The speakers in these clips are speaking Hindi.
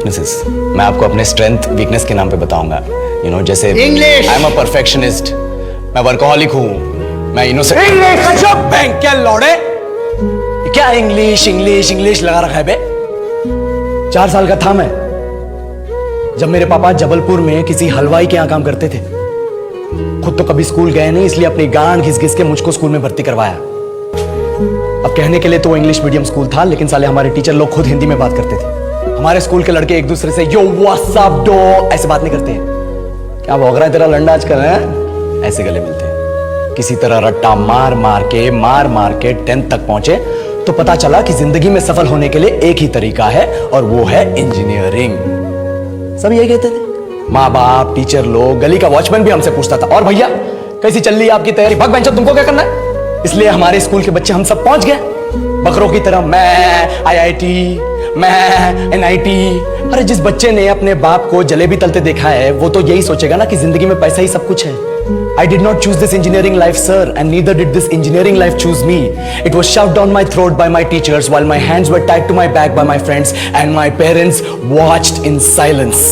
वीकनेसेस मैं आपको अपने स्ट्रेंथ वीकनेस के नाम पे बताऊंगा। जैसे English. I am a perfectionist, मैं वर्कोहॉलिक हूँ, मैं इनोसेंट। इंग्लिश बैंक क्या लौड़े, क्या इंग्लिश इंग्लिश इंग्लिश लगा रखा है बे। 4 साल का था मैं जब मेरे पापा जबलपुर में किसी हलवाई के यहां काम करते थे। खुद तो कभी स्कूल गए नहीं, इसलिए अपनी गांड घिस घिस के मुझको स्कूल में भर्ती करवाया। अब कहने के लिए तो वो इंग्लिश मीडियम स्कूल था, लेकिन साले हमारे टीचर लोग खुद हिंदी में बात करते थे। हमारे स्कूल के लड़के एक दूसरे से यो व्हाट्स अप डो ऐसे बात नहीं करते हैं। क्या भौंक रहा है तेरा लंडा आजकल, है? ऐसे गले मिलते हैं। किसी तरह रट्टा मार मार के 10th तक पहुंचे तो पता चला कि जिंदगी में सफल होने के लिए एक ही तरीका है, और वो है इंजीनियरिंग। सब यही कहते थे, माँ बाप, टीचर लोग, गली का वॉचमैन भी हमसे पूछता था, और भैया कैसी चल रही है आपकी तैयारी? भग बेंचो, तुमको क्या करना है? इसलिए हमारे स्कूल के बच्चे हम सब पहुंच गए बकरों की तरह। मैं IIT, मैं NIT। अरे जिस बच्चे ने अपने बाप को जलेबी तलते देखा है वो तो यही सोचेगा ना कि जिंदगी में पैसा ही सब कुछ है। I did not choose this engineering life, sir, and neither did this engineering life choose me. It was shoved down my throat by my teachers while my hands were tied to my back by my friends and my parents watched in silence.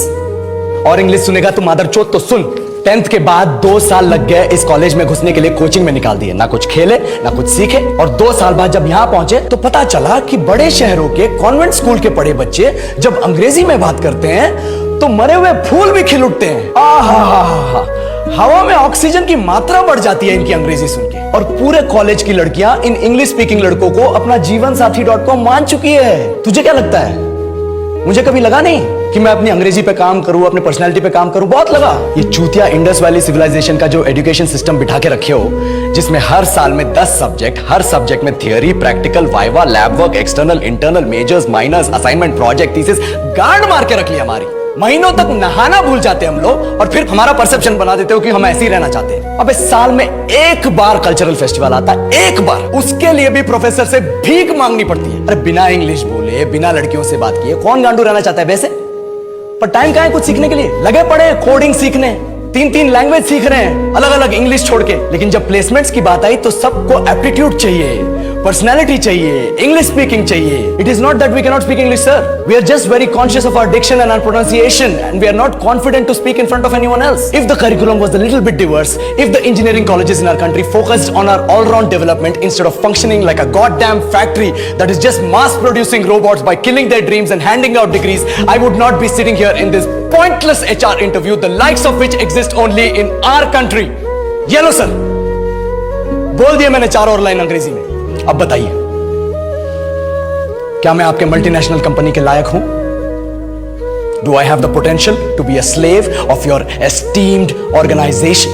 और इंग्लिश सुनेगा तो मादरचोद तो सुन। 10th के बाद 2 साल लग गए इस कॉलेज में घुसने के लिए, कोचिंग में निकाल दिए। ना कुछ खेले ना कुछ सीखे, और 2 साल बाद जब यहां पहुंचे तो पता चला कि बड़े शहरों के कॉन्वेंट स्कूल के पढ़े बच्चे जब अंग्रेजी में बात करते हैं तो मरे हुए फूल भी खिल उठते हैं। आहा, हवा में ऑक्सीजन की मात्रा बढ़ जाती है इनकी अंग्रेजी सुन के। और पूरे कॉलेज की लड़कियां इन इंग्लिश स्पीकिंग लड़कों को अपना जीवन साथी .com मान चुकी है। तुझे क्या लगता है? मुझे कभी लगा नहीं कि मैं अपनी अंग्रेजी पे काम करूं, अपने पर्सनालिटी पे काम करूं। बहुत लगा। ये चूतिया इंडस वैली सिविलाइजेशन का जो एजुकेशन सिस्टम बिठा के रखे हो, जिसमें हर साल में 10 सब्जेक्ट, हर सब्जेक्ट में theory, practical, viva, lab work, external, internal, majors, minors, assignment, project, thesis, गांड मार के रख ली हमारी। महीनों तक नहाना भूल जाते हम लोग, और फिर हमारा परसेप्शन बना देते हो कि हम ऐसे ही रहना चाहते हैं। अब इस साल में एक बार कल्चरल फेस्टिवल आता है, एक बार, उसके लिए भी प्रोफेसर से भीख मांगनी पड़ती है। अरे बिना इंग्लिश बोले, बिना लड़कियों से बात किए कौन गांडू रहना चाहता है वैसे? पर टाइम कहां है कुछ सीखने के लिए? लगे पड़े कोडिंग सीखने, 3 लैंग्वेज सीख रहे हैं, अलग अलग इंग्लिश छोड़ के। लेकिन जब प्लेसमेंट्स की बात आई तो सबको एप्टीट्यूड चाहिए, पर्सनालिटी चाहिए, इंग्लिश स्पीकिंग चाहिए। It is not that we can not speak English, sir. We are just very conscious of our diction and our pronunciation, and we are not confident to speak in front of anyone else. If the curriculum was a little bit diverse, if the engineering colleges in our country focused on our all-round development instead of functioning like a goddamn factory that is just mass producing robots by killing their dreams and handing out degrees, I would not be sitting here in this pointless HR interview, the likes of which exist only in our country. ये लो सर, बोल दिया मैंने 4 और लाइन अंग्रेजी में। अब बताइए, क्या मैं आपके मल्टीनेशनल कंपनी के लायक हूं? Do I have the potential to be a slave of your esteemed organization?